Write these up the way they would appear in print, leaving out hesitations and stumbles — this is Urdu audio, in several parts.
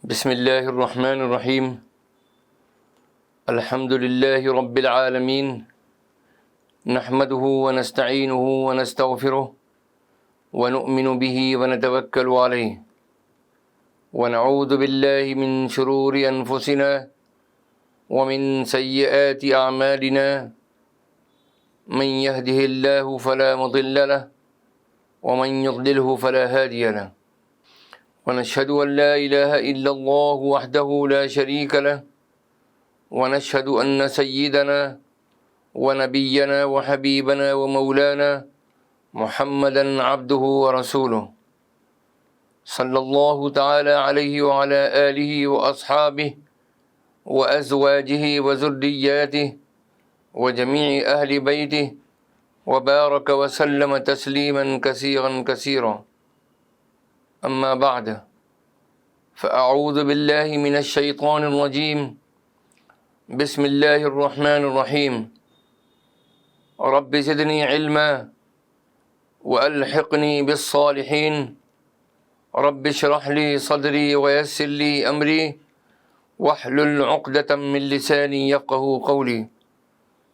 بسم اللہ الرحمن الرحیم الحمد للہ رب العالمین نحمده ونستعینه ونستغفره ونؤمن به ونتوکل علیہ ونعوذ باللہ من شرور انفسنا ومن سیئات اعمالنا من يهده اللہ فلا مضل له ومن يضلله فلا هادی له ونشهد أن لا إله إلا الله وحده لا شريك له ونشهد أن سيدنا ونبينا وحبيبنا ومولانا محمدا عبده ورسوله صلى الله تعالى عليه وعلى آله وأصحابه وأزواجه وذرياته وجميع أهل بيته وبارك وسلم تسليما كثيرا كثيرا. أما بعد فأعوذ بالله من الشيطان الرجيم بسم الله الرحمن الرحيم رب زدني علما وألحقني بالصالحين رب اشرح لي صدري ويسر لي أمري واحلل عقدة من لساني يفقهوا قولي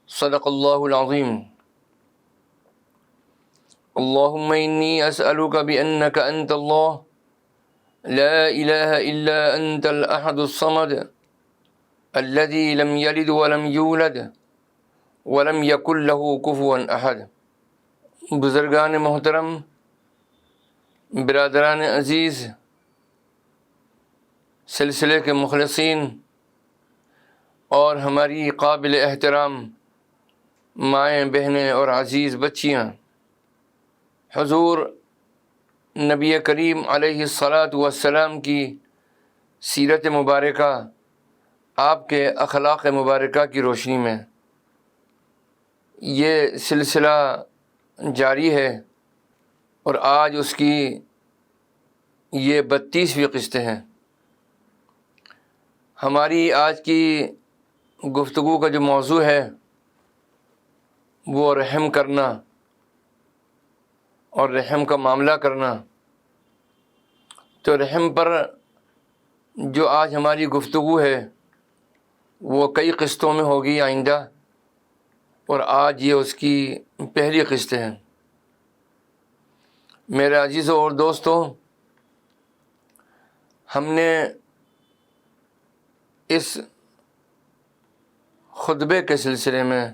صدق الله العظيم. اللهم إني أسألك بأنك أنت الله لا إله إلا أنت الأحد الصمد الذي لم يلد ولم يولد ولم يكن له كفوا أحد. بزرگان محترم، برادران عزیز، سلسلے کے مخلصین اور ہماری قابل احترام مائیں، بہنیں اور عزیز بچیاں، حضور نبی کریم علیہ الصلاۃ والسلام کی سیرت مبارکہ، آپ کے اخلاق مبارکہ کی روشنی میں یہ سلسلہ جاری ہے اور آج اس کی یہ 32ویں قسط ہیں. ہماری آج کی گفتگو کا جو موضوع ہے وہ رحم کرنا اور رحم کا معاملہ کرنا. تو رحم پر جو آج ہماری گفتگو ہے وہ کئی قسطوں میں ہوگی آئندہ، اور آج یہ اس کی پہلی قسط ہے. میرے عزیزوں اور دوستوں، ہم نے اس خطبے کے سلسلے میں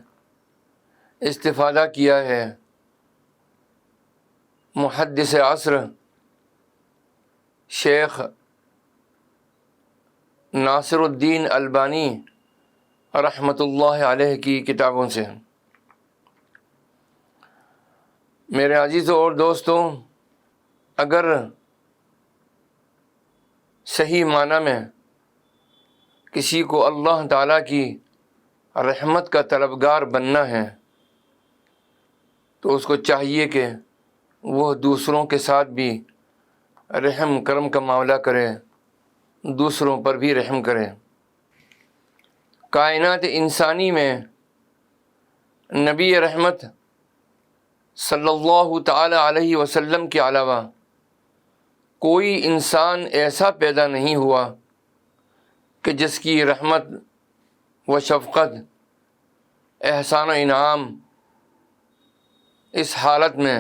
استفادہ کیا ہے محدث عصر شیخ ناصر الدین البانی رحمۃ اللہ علیہ کی کتابوں سے. میرے عزیزوں اور دوستوں، اگر صحیح معنی میں کسی کو اللہ تعالیٰ کی رحمت کا طلبگار بننا ہے تو اس کو چاہیے کہ وہ دوسروں کے ساتھ بھی رحم کرم کا معاملہ کرے، دوسروں پر بھی رحم کرے. کائنات انسانی میں نبی رحمت صلی اللہ تعالی علیہ وسلم کے علاوہ کوئی انسان ایسا پیدا نہیں ہوا کہ جس کی رحمت و شفقت، احسان و انعام اس حالت میں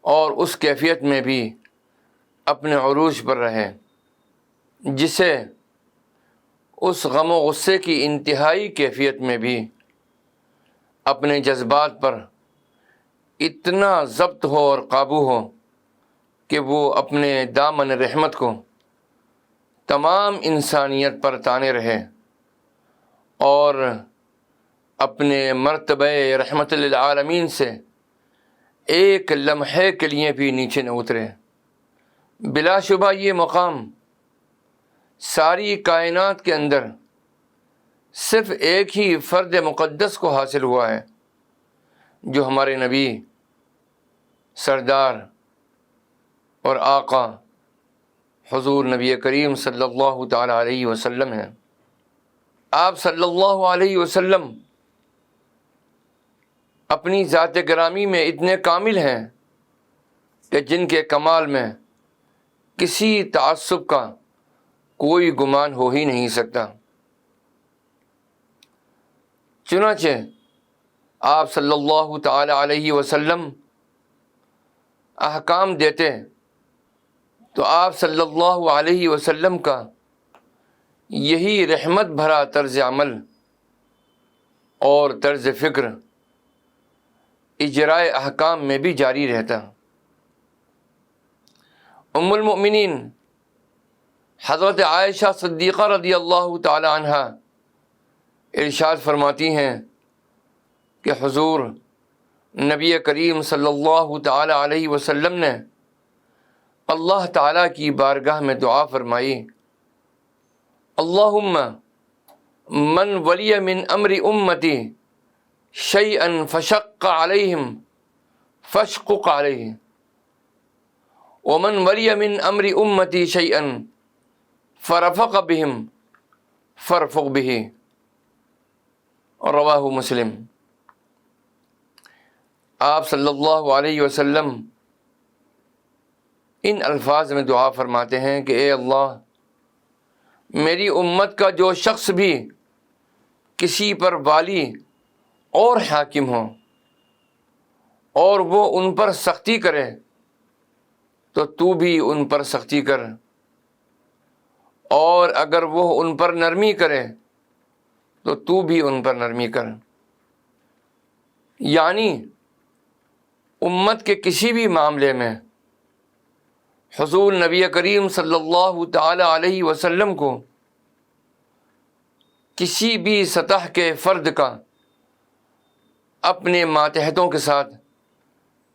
اور اس کیفیت میں بھی اپنے عروج پر رہے، جسے اس غم و غصے کی انتہائی کیفیت میں بھی اپنے جذبات پر اتنا ضبط ہو اور قابو ہو کہ وہ اپنے دامن رحمت کو تمام انسانیت پر تانے رہے اور اپنے مرتبہ رحمت للعالمین سے ایک لمحے کے لیے بھی نیچے نہ اترے. بلا شبہ یہ مقام ساری کائنات کے اندر صرف ایک ہی فرد مقدس کو حاصل ہوا ہے، جو ہمارے نبی، سردار اور آقا حضور نبی کریم صلی اللہ تعالی علیہ وسلم ہیں. آپ صلی اللہ علیہ وسلم اپنی ذات گرامی میں اتنے کامل ہیں کہ جن کے کمال میں کسی تعصب کا کوئی گمان ہو ہی نہیں سکتا۔ چنانچہ آپ صلی اللہ تعالی علیہ وسلم احکام دیتے تو آپ صلی اللہ علیہ وسلم کا یہی رحمت بھرا طرز عمل اور طرز فکر اجرائے احکام میں بھی جاری رہتا۔ ام المؤمنین حضرت عائشہ صدیقہ رضی اللہ تعالی عنہ ارشاد فرماتی ہیں کہ حضور نبی کریم صلی اللہ تعالی علیہ وسلم نے اللہ تعالیٰ کی بارگاہ میں دعا فرمائی، اللہم من ولی من امر امتی شیئا فشق علیہم فاشقق علیہ ومن ولی من امر امتی شیئا فرفق بہم فرفق بہ، رواہ مسلم۔ آپ صلی اللہ علیہ وسلم ان الفاظ میں دعا فرماتے ہیں کہ اے اللہ، میری امت کا جو شخص بھی کسی پر والی اور حاکم ہو اور وہ ان پر سختی کرے تو تو بھی ان پر سختی کر، اور اگر وہ ان پر نرمی کرے تو تو بھی ان پر نرمی کر۔ یعنی امت کے کسی بھی معاملے میں حضور نبی کریم صلی اللہ تعالی علیہ وسلم کو کسی بھی سطح کے فرد کا اپنے ماتحتوں کے ساتھ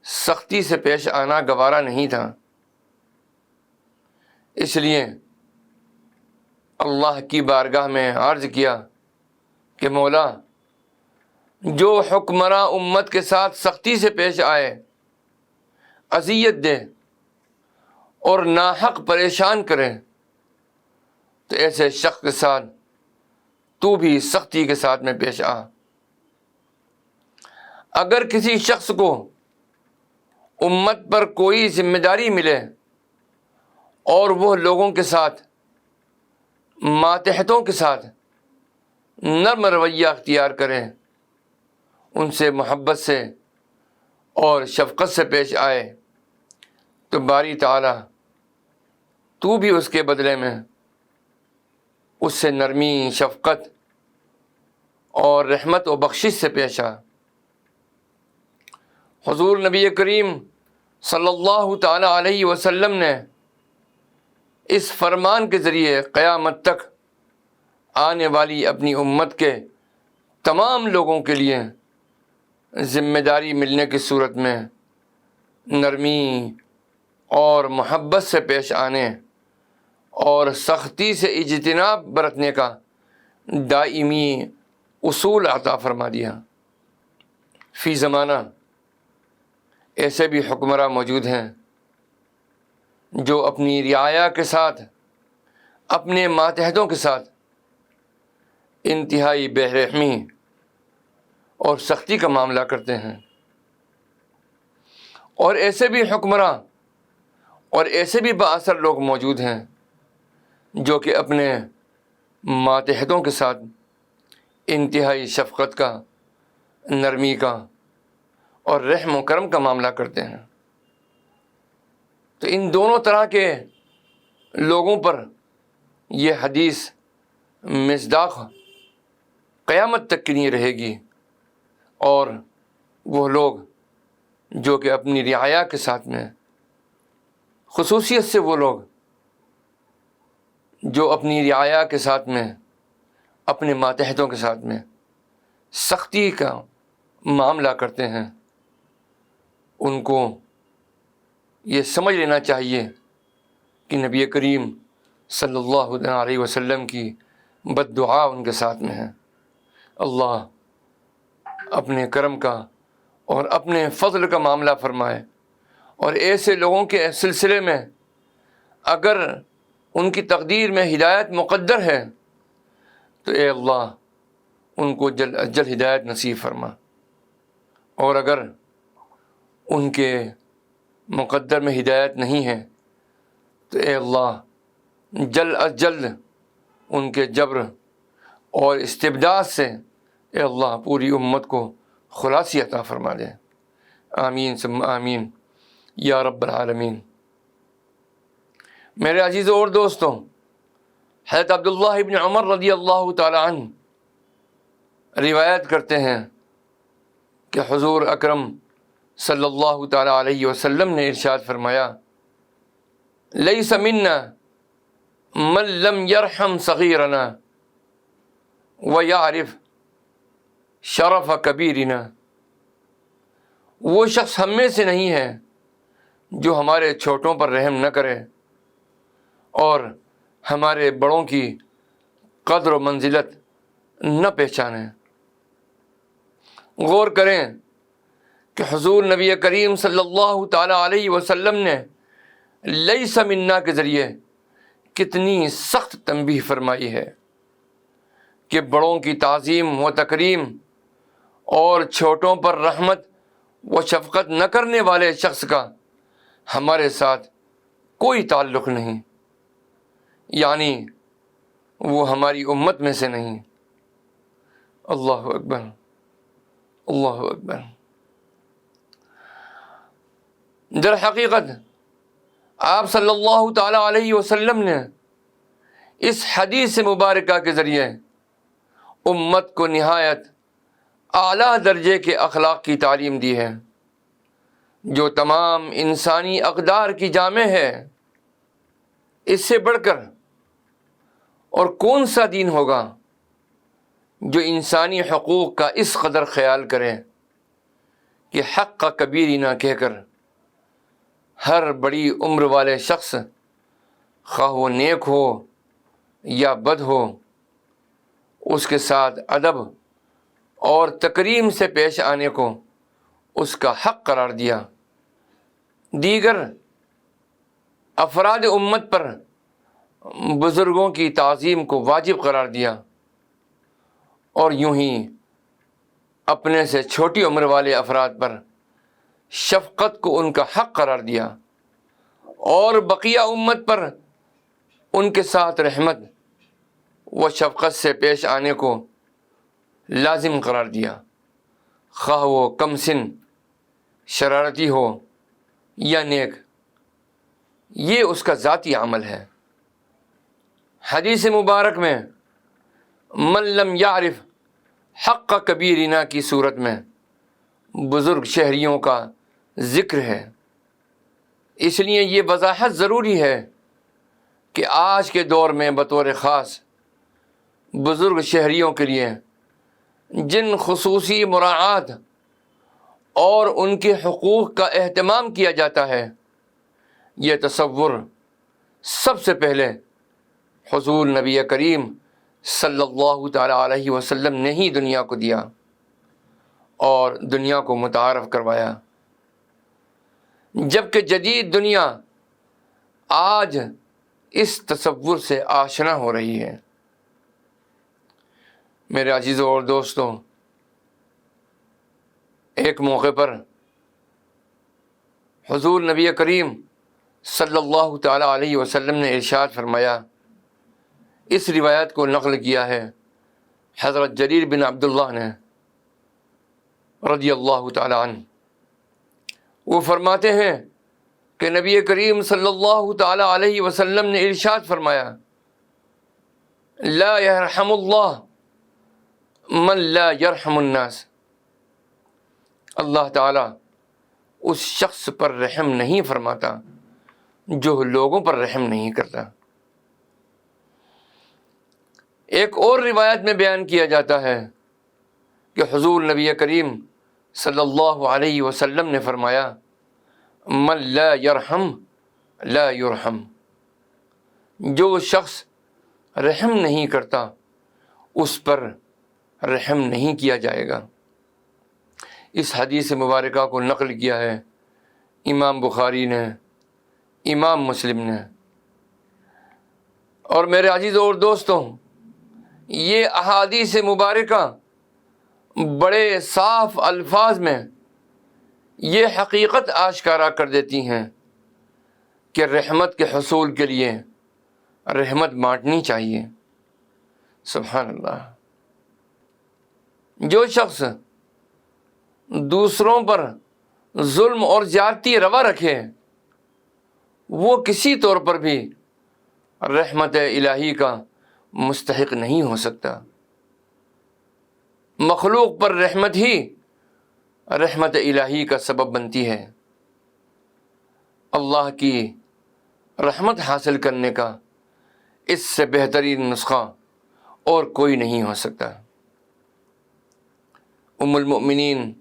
سختی سے پیش آنا گوارا نہیں تھا۔ اس لیے اللہ کی بارگاہ میں عرض کیا کہ مولا، جو حکمراں امت کے ساتھ سختی سے پیش آئے، اذیت دے اور ناحق پریشان کرے، تو ایسے شخص کے ساتھ تو بھی سختی کے ساتھ میں پیش آ۔ اگر کسی شخص کو امت پر کوئی ذمہ داری ملے اور وہ لوگوں کے ساتھ، ماتحتوں کے ساتھ نرم رویہ اختیار کرے، ان سے محبت سے اور شفقت سے پیش آئے، تو باری تعالیٰ تو بھی اس کے بدلے میں اس سے نرمی، شفقت اور رحمت و بخشش سے پیش آ۔ حضور نبی کریم صلی اللہ تعالی علیہ وسلم نے اس فرمان کے ذریعے قیامت تک آنے والی اپنی امت کے تمام لوگوں کے لیے ذمہ داری ملنے کی صورت میں نرمی اور محبت سے پیش آنے اور سختی سے اجتناب برتنے کا دائمی اصول عطا فرما دیا۔ فی زمانہ ایسے بھی حکمراں موجود ہیں جو اپنی رعایا کے ساتھ، اپنے ماتحتوں کے ساتھ انتہائی بے رحمی اور سختی کا معاملہ کرتے ہیں، اور ایسے بھی حکمراں اور ایسے بھی بااثر لوگ موجود ہیں جو کہ اپنے ماتحتوں کے ساتھ انتہائی شفقت کا، نرمی کا اور رحم و کرم کا معاملہ کرتے ہیں۔ تو ان دونوں طرح کے لوگوں پر یہ حدیث مصداق قیامت تک کے لیے رہے گی، اور وہ لوگ جو کہ اپنی رعایا کے ساتھ میں، خصوصیت سے وہ لوگ جو اپنی رعایا کے ساتھ میں، اپنے ماتحتوں کے ساتھ میں سختی کا معاملہ کرتے ہیں، ان کو یہ سمجھ لینا چاہیے کہ نبی کریم صلی اللہ علیہ وسلم کی بد دعا ان کے ساتھ میں ہے۔ اللہ اپنے کرم کا اور اپنے فضل کا معاملہ فرمائے، اور ایسے لوگوں کے سلسلے میں اگر ان کی تقدیر میں ہدایت مقدر ہے تو اے اللہ ان کو جلد از جلد ہدایت نصیب فرما، اور اگر ان کے مقدر میں ہدایت نہیں ہے تو اے اللہ جلد از جلد ان کے جبر اور استبداد سے اے اللہ پوری امت کو خلاصی عطا فرما دے. آمین ثم آمین یا رب العالمین. میرے عزیزوں اور دوستوں، حضرت عبداللہ ابن عمر رضی اللہ تعالی عنہ روایت کرتے ہیں کہ حضور اکرم صلی اللہ تعالی علیہ وسلم نے ارشاد فرمایا، لیس منا من لم یرحم صغیرنا ویعرف شرف کبیرنا. وہ شخص ہم میں سے نہیں ہے جو ہمارے چھوٹوں پر رحم نہ کرے اور ہمارے بڑوں کی قدر و منزلت نہ پہچانے. غور کریں کہ حضور نبی کریم صلی اللہ تعالی علیہ وسلم نے لیس منا کے ذریعے کتنی سخت تنبیہ فرمائی ہے کہ بڑوں کی تعظیم و تکریم اور چھوٹوں پر رحمت و شفقت نہ کرنے والے شخص کا ہمارے ساتھ کوئی تعلق نہیں، یعنی وہ ہماری امت میں سے نہیں. اللہ اکبر، اللہ اکبر. در حقیقت آپ صلی اللہ تعالی علیہ وسلم نے اس حدیث مبارکہ کے ذریعے امت کو نہایت اعلیٰ درجے کے اخلاق کی تعلیم دی ہے جو تمام انسانی اقدار کی جامع ہے. اس سے بڑھ کر اور کون سا دین ہوگا جو انسانی حقوق کا اس قدر خیال کرے کہ حق کا کبیری نہ کہہ کر ہر بڑی عمر والے شخص، خواہ وہ نیک ہو یا بد ہو، اس کے ساتھ ادب اور تکریم سے پیش آنے کو اس کا حق قرار دیا. دیگر افراد امت پر بزرگوں کی تعظیم کو واجب قرار دیا اور یوں ہی اپنے سے چھوٹی عمر والے افراد پر شفقت کو ان کا حق قرار دیا اور بقیہ امت پر ان کے ساتھ رحمت و شفقت سے پیش آنے کو لازم قرار دیا، خواہ وہ کم سن، شرارتی ہو یا نیک. یہ اس کا ذاتی عمل ہے. حدیث مبارک میں من لم یعرف حق کبیرنا کی صورت میں بزرگ شہریوں کا ذکر ہے. اس لیے یہ وضاحت ضروری ہے کہ آج کے دور میں بطور خاص بزرگ شہریوں کے لیے جن خصوصی مراعات اور ان کے حقوق کا اہتمام کیا جاتا ہے، یہ تصور سب سے پہلے حضور نبی کریم صلی اللہ تعالی علیہ وسلم نے ہی دنیا کو دیا اور دنیا کو متعارف کروایا، جبکہ جدید دنیا آج اس تصور سے آشنا ہو رہی ہے. میرے عزیزوں اور دوستوں، ایک موقع پر حضور نبی کریم صلی اللہ تعالی علیہ وسلم نے ارشاد فرمایا، اس روایت کو نقل کیا ہے حضرت جریر بن عبداللہ نے رضی اللہ تعالی عنہ. وہ فرماتے ہیں کہ نبی کریم صلی اللہ تعالی علیہ وسلم نے ارشاد فرمایا، لا یرحم اللہ من لا یرحم الناس. اللہ تعالیٰ اس شخص پر رحم نہیں فرماتا جو لوگوں پر رحم نہیں کرتا. ایک اور روایت میں بیان کیا جاتا ہے کہ حضور نبی کریم صلی اللہ علیہ وسلم نے فرمایا، من لا یرحم لا یرحم. جو شخص رحم نہیں کرتا اس پر رحم نہیں کیا جائے گا. اس حدیث مبارکہ کو نقل کیا ہے امام بخاری نے، امام مسلم نے. اور میرے عزیزوں اور دوستوں، یہ احادیث مبارکہ بڑے صاف الفاظ میں یہ حقیقت آشکارا کر دیتی ہیں کہ رحمت کے حصول کے لیے رحمت بانٹنی چاہیے۔ سبحان اللہ۔ جو شخص دوسروں پر ظلم اور زیادتی روا رکھے وہ کسی طور پر بھی رحمت الہی کا مستحق نہیں ہو سکتا۔ مخلوق پر رحمت ہی رحمت الہی کا سبب بنتی ہے۔ اللہ کی رحمت حاصل کرنے کا اس سے بہترین نسخہ اور کوئی نہیں ہو سکتا۔ ام المؤمنین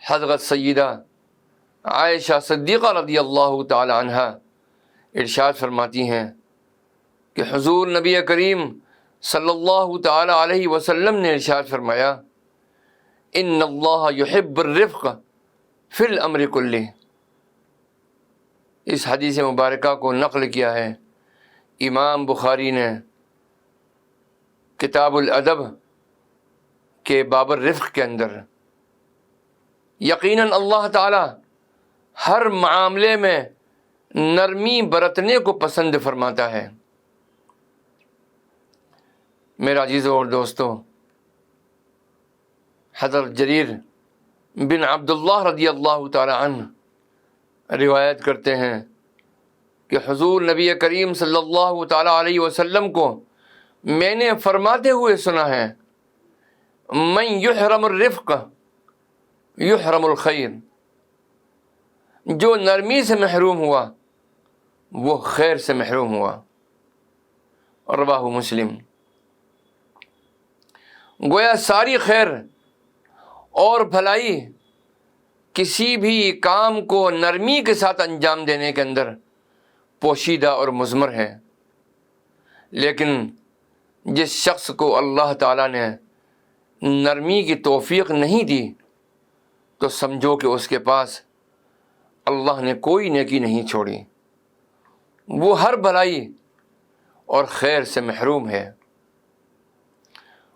حضرت سیدہ عائشہ صدیقہ رضی اللہ تعالی عنہ ارشاد فرماتی ہیں کہ حضور نبی کریم صلی اللہ تعالی علیہ وسلم نے ارشاد فرمایا ان اللہ یحب الرفق فی الامر کلہ۔ اس حدیث مبارکہ کو نقل کیا ہے امام بخاری نے کتاب الادب کے باب الرفق کے اندر۔ یقیناً اللہ تعالی ہر معاملے میں نرمی برتنے کو پسند فرماتا ہے۔ میرا عزیزو اور دوستو، حضرت جریر بن عبداللہ رضی اللہ تعالی عنہ روایت کرتے ہیں کہ حضور نبی کریم صلی اللہ تعالی علیہ وسلم کو میں نے فرماتے ہوئے سنا ہے من یحرم الرفق یحرم الخیر، جو نرمی سے محروم ہوا وہ خیر سے محروم ہوا۔ رواہ مسلم۔ گویا ساری خیر اور بھلائی کسی بھی کام کو نرمی کے ساتھ انجام دینے کے اندر پوشیدہ اور مضمر ہے، لیکن جس شخص کو اللہ تعالیٰ نے نرمی کی توفیق نہیں دی تو سمجھو کہ اس کے پاس اللہ نے کوئی نیکی نہیں چھوڑی، وہ ہر بھلائی اور خیر سے محروم ہے۔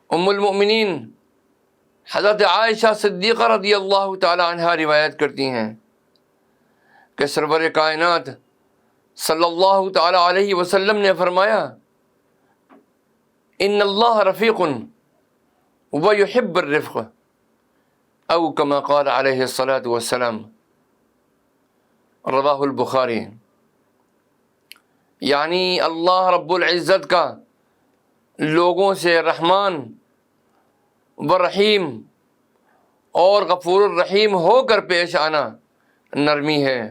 ام المؤمنین حضرت عائشہ صدیقہ رضی اللہ تعالی عنہ روایت کرتی ہیں کہ سرور کائنات صلی اللہ تعالی علیہ وسلم نے فرمایا ان اللہ رفیق ویحب الرفق، او کما قال علیہ الصلاۃ والسلام۔ رواہ البخاری۔ یعنی اللہ رب العزت کا لوگوں سے رحمان و رحیم اور غفور الرحیم ہو کر پیش آنا نرمی ہے،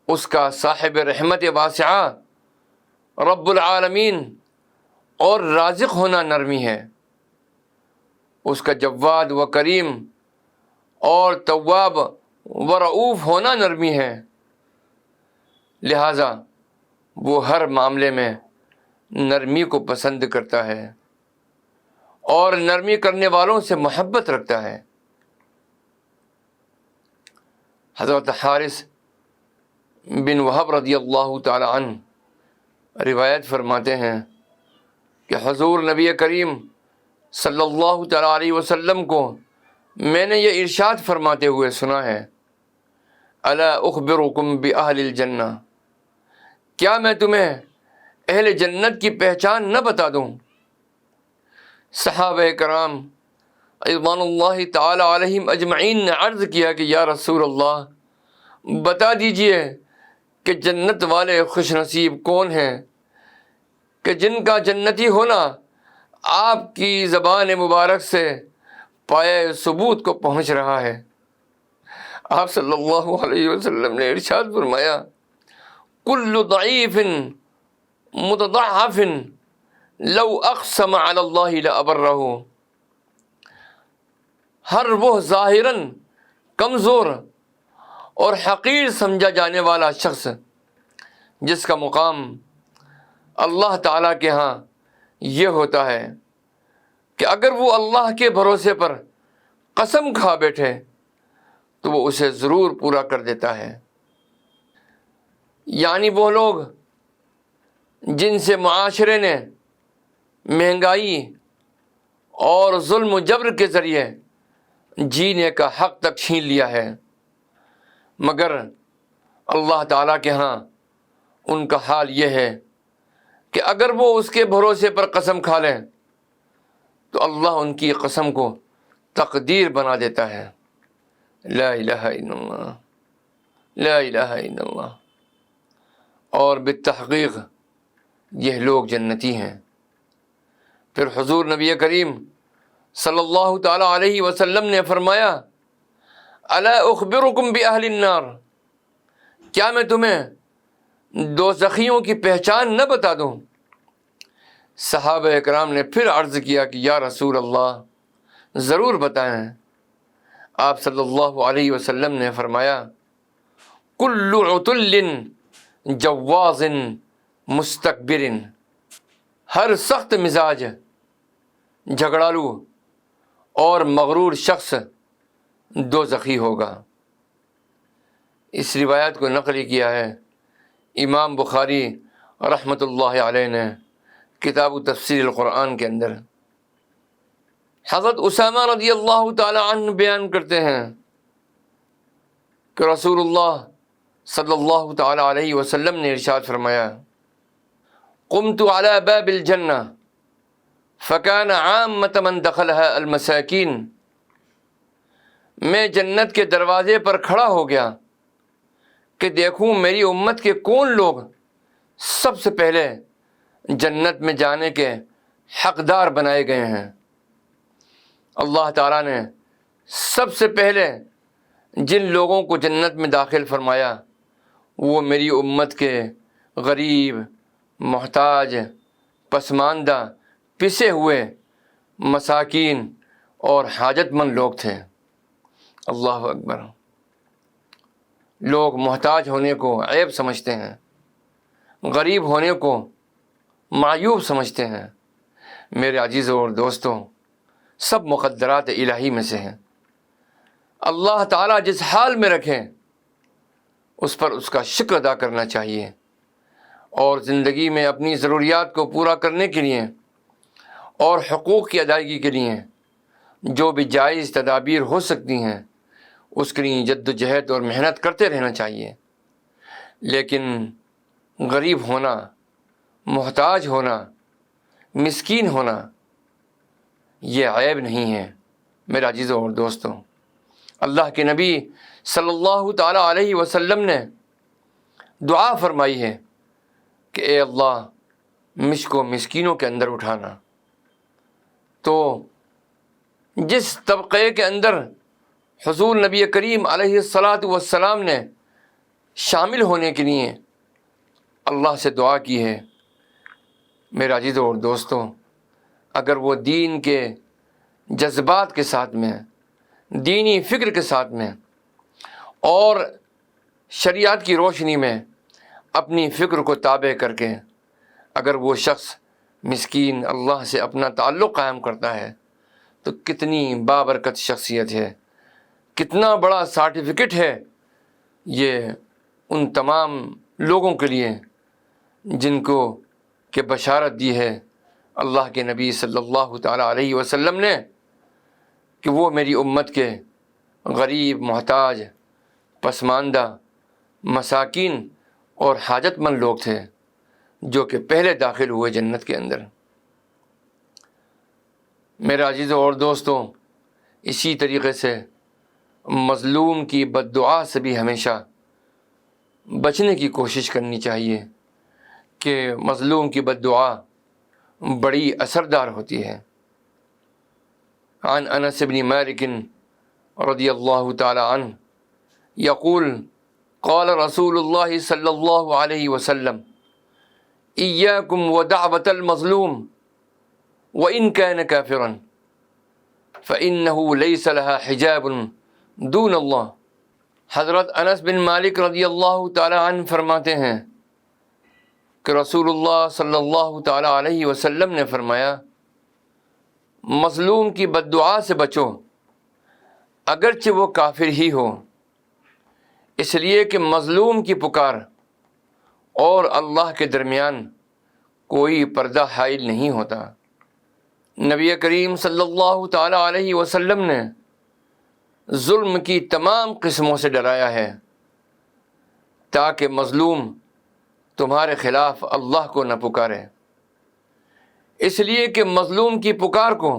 اس کا صاحب رحمت واسعہ رب العالمین اور رازق ہونا نرمی ہے، اس کا جواد و کریم اور تواب و رؤوف ہونا نرمی ہے، لہذا وہ ہر معاملے میں نرمی کو پسند کرتا ہے اور نرمی کرنے والوں سے محبت رکھتا ہے۔ حضرت حارث بن وہب رضی اللہ تعالی عنہ روایت فرماتے ہیں کہ حضور نبی کریم صلی اللہ تعالی علیہ وسلم کو میں نے یہ ارشاد فرماتے ہوئے سنا ہے الا اخبرکم بأہل الجنہ، کیا میں تمہیں اہل جنت کی پہچان نہ بتا دوں؟ صحابہ کرام رضوان اللہ تعالی علیہم اجمعین نے عرض کیا کہ یا رسول اللہ بتا دیجئے کہ جنت والے خوش نصیب کون ہیں کہ جن کا جنتی ہونا آپ کی زبان مبارک سے پائے ثبوت کو پہنچ رہا ہے۔ آپ صلی اللہ علیہ وسلم نے ارشاد فرمایا کل ضعیف متضعف لو اقسم علی اللہ لابرہ، ہر وہ ظاہراً کمزور اور حقیر سمجھا جانے والا شخص جس کا مقام اللہ تعالیٰ کے ہاں یہ ہوتا ہے کہ اگر وہ اللہ کے بھروسے پر قسم کھا بیٹھے تو وہ اسے ضرور پورا کر دیتا ہے۔ یعنی وہ لوگ جن سے معاشرے نے مہنگائی اور ظلم و جبر کے ذریعے جینے کا حق تک چھین لیا ہے، مگر اللہ تعالیٰ کے ہاں ان کا حال یہ ہے کہ اگر وہ اس کے بھروسے پر قسم کھا لیں تو اللہ ان کی قسم کو تقدیر بنا دیتا ہے۔ لا الہ الا اللہ، لا الہ الا اللہ۔ اور بالتحقیق یہ لوگ جنتی ہیں۔ پھر حضور نبی کریم صلی اللہ تعالی علیہ وسلم نے فرمایا، الا اخبرکم باہل النار، کیا میں تمہیں دوزخیوں کی پہچان نہ بتا دوں؟ صحابہ اکرام نے پھر عرض کیا کہ یا رسول اللہ ضرور بتائیں۔ آپ صلی اللہ علیہ وسلم نے فرمایا، کل عتل جواز مستکبر، ہر سخت مزاج، جھگڑالو اور مغرور شخص دوزخی ہوگا۔ اس روایت کو نقل کیا ہے امام بخاری رحمۃ اللہ علیہ نے کتاب تفسیر القرآن کے اندر۔ حضرت اسامہ رضی اللہ تعالی عنہ بیان کرتے ہیں کہ رسول اللہ صلی اللہ تعالی علیہ وسلم نے ارشاد فرمایا، قمت على باب الجنہ فكان عامة من دخلها المساکین، میں جنت کے دروازے پر کھڑا ہو گیا کہ دیکھوں میری امت کے کون لوگ سب سے پہلے جنت میں جانے کے حقدار بنائے گئے ہیں۔ اللہ تعالیٰ نے سب سے پہلے جن لوگوں کو جنت میں داخل فرمایا وہ میری امت کے غریب، محتاج، پسماندہ، پسے ہوئے مساکین اور حاجت مند لوگ تھے۔ اللہ اکبر۔ لوگ محتاج ہونے کو عیب سمجھتے ہیں، غریب ہونے کو معیوب سمجھتے ہیں۔ میرے عزیزوں اور دوستوں، سب مقدرات الہی میں سے ہیں۔ اللہ تعالیٰ جس حال میں رکھے اس پر اس کا شکر ادا کرنا چاہیے، اور زندگی میں اپنی ضروریات کو پورا کرنے کے لیے اور حقوق کی ادائیگی کے لیے جو بھی جائز تدابیر ہو سکتی ہیں اس کے لیے جد و جہد اور محنت کرتے رہنا چاہیے۔ لیکن غریب ہونا، محتاج ہونا، مسکین ہونا یہ عیب نہیں ہے۔ میرے عزیزوں اور دوستوں، اللہ کے نبی صلی اللہ تعالی علیہ وسلم نے دعا فرمائی ہے کہ اے اللہ مجھ کو مسکینوں کے اندر اٹھانا۔ تو جس طبقے کے اندر حضور نبی کریم علیہ الصلاۃ والسلام نے شامل ہونے کے لیے اللہ سے دعا کی ہے، میرے عزیزوں اور دوستوں، اگر وہ دین کے جذبات کے ساتھ میں، دینی فکر کے ساتھ میں اور شریعت کی روشنی میں اپنی فکر کو تابع کر کے اگر وہ شخص مسکین اللہ سے اپنا تعلق قائم کرتا ہے تو کتنی بابرکت شخصیت ہے، کتنا بڑا سرٹیفکیٹ ہے یہ ان تمام لوگوں کے لیے جن کو کہ بشارت دی ہے اللہ کے نبی صلی اللہ تعالی علیہ وسلم نے کہ وہ میری امت کے غریب، محتاج، پسماندہ، مساکین اور حاجت مند لوگ تھے جو کہ پہلے داخل ہوئے جنت کے اندر۔ میرے عزیزوں اور دوستوں، اسی طریقے سے مظلوم کی بد دعا سے بھی ہمیشہ بچنے کی کوشش کرنی چاہیے کہ مظلوم کی بد دعا بڑی اثردار ہوتی ہے۔ عن انس بن مالک رضی اللہ تعالی عنہ یقول قال رسول اللہ صلی اللہ علیہ وسلم ایاکم ودعوۃ المظلوم وإن كان كافرا فإنه ليس لها حجاب دون اللہ۔ حضرت انس بن مالک رضی اللہ تعالی عنہ فرماتے ہیں کہ رسول اللہ صلی اللہ تعالی علیہ وسلم نے فرمایا، مظلوم کی بد دعا سے بچو اگرچہ وہ کافر ہی ہو، اس لیے کہ مظلوم کی پکار اور اللہ کے درمیان کوئی پردہ حائل نہیں ہوتا۔ نبی کریم صلی اللہ تعالی علیہ وسلم نے ظلم کی تمام قسموں سے ڈرایا ہے تاکہ مظلوم تمہارے خلاف اللہ کو نہ پکارے، اس لیے کہ مظلوم کی پکار کو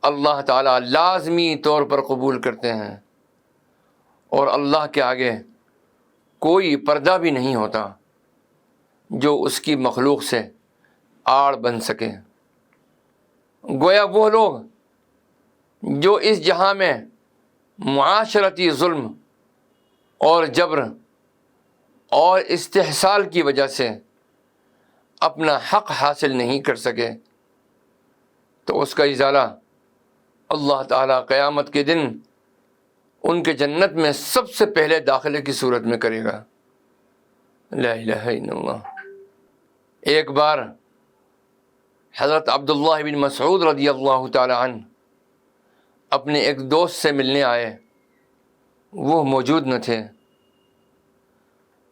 اللہ تعالیٰ لازمی طور پر قبول کرتے ہیں، اور اللہ کے آگے کوئی پردہ بھی نہیں ہوتا جو اس کی مخلوق سے آڑ بن سکے۔ گویا وہ لوگ جو اس جہاں میں معاشرتی ظلم اور جبر اور استحصال کی وجہ سے اپنا حق حاصل نہیں کر سکے، تو اس کا ازالہ اللہ تعالیٰ قیامت کے دن ان کے جنت میں سب سے پہلے داخلے کی صورت میں کرے گا۔ لا الہ الا اللہ۔ ایک بار حضرت عبداللہ بن مسعود رضی اللہ تعالی عنہ اپنے ایک دوست سے ملنے آئے، وہ موجود نہ تھے۔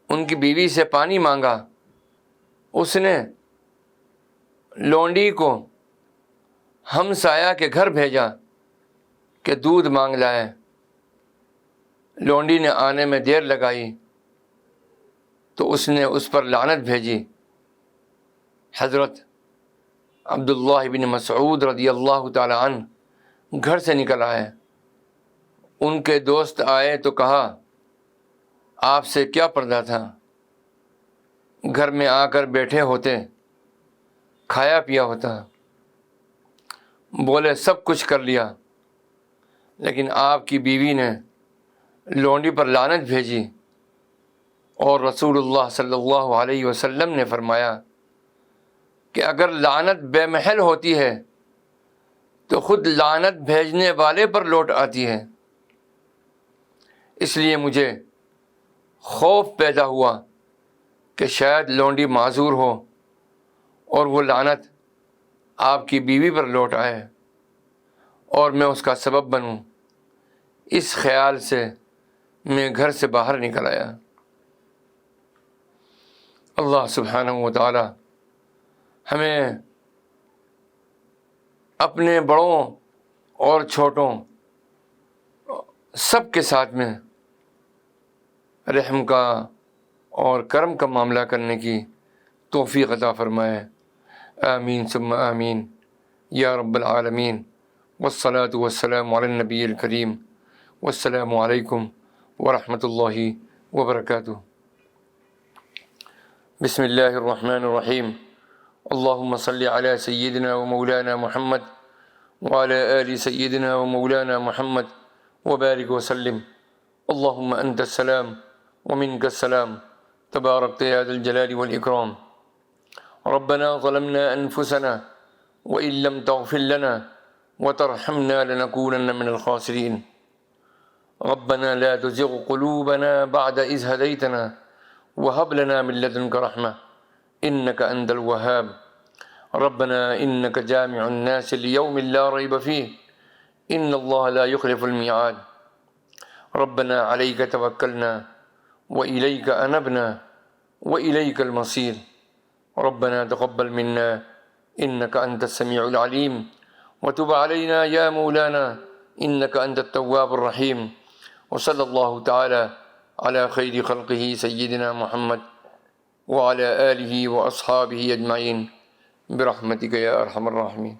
ان کی بیوی سے پانی مانگا، اس نے لونڈی کو ہمسایہ کے گھر بھیجا کہ دودھ مانگ لائے۔ لونڈی نے آنے میں دیر لگائی تو اس نے اس پر لعنت بھیجی۔ حضرت عبداللہ بن مسعود رضی اللہ تعالی عنہ گھر سے نکل آئے۔ ان کے دوست آئے تو کہا، آپ سے کیا پردہ تھا؟ گھر میں آ کر بیٹھے ہوتے، کھایا پیا ہوتا۔ بولے سب کچھ کر لیا، لیکن آپ کی بیوی نے لونڈی پر لعنت بھیجی، اور رسول اللہ صلی اللہ علیہ وسلم نے فرمایا کہ اگر لعنت بے محل ہوتی ہے تو خود لعنت بھیجنے والے پر لوٹ آتی ہے۔ اس لیے مجھے خوف پیدا ہوا کہ شاید لونڈی معذور ہو اور وہ لعنت آپ کی بیوی پر لوٹ آئے اور میں اس کا سبب بنوں۔ اس خیال سے میں گھر سے باہر نکل آیا۔ اللہ سبحانہ و تعالی ہمیں اپنے بڑوں اور چھوٹوں سب کے ساتھ میں رحم کا اور کرم کا معاملہ کرنے کی توفیق عطا فرمائے۔ آمین ثم آمین یا رب العالمین، والصلاة والسلام علی النبی الکریم، والسلام علیکم ورحمۃ اللہ وبرکاتہ۔ بسم اللہ الرحمن الرحیم۔ اللہم صلی علی سیدنا و مولانا محمد وعلی آل سیدنا و مولانا محمد وبارک وسلم۔ اللہم انت السلام ومنک السلام، تبارکت یا ذا الجلال والإکرام۔ ربنا ظلمنا انفسنا وإن لم تغفر لنا وترحمنا لنكونن من الخاسرين۔ ربنا لا تزغ قلوبنا بعد إذ هديتنا وهب لنا من لدنك رحمة إنك أنت الوهاب۔ ربنا إنك جامع الناس ليوم لا ريب فيه إن الله لا يخلف الميعاد۔ ربنا عليك توكلنا وإليك أنبنا وإليك المصير۔ ربنا تقبل منا إنك أنت السميع العليم وتب علينا يا مولانا إنك أنت التواب الرحيم۔ وصلى الله تعالى على خير خلقه سيدنا محمد وعلى آله وأصحابه أجمعين برحمتك يا أرحم الراحمين۔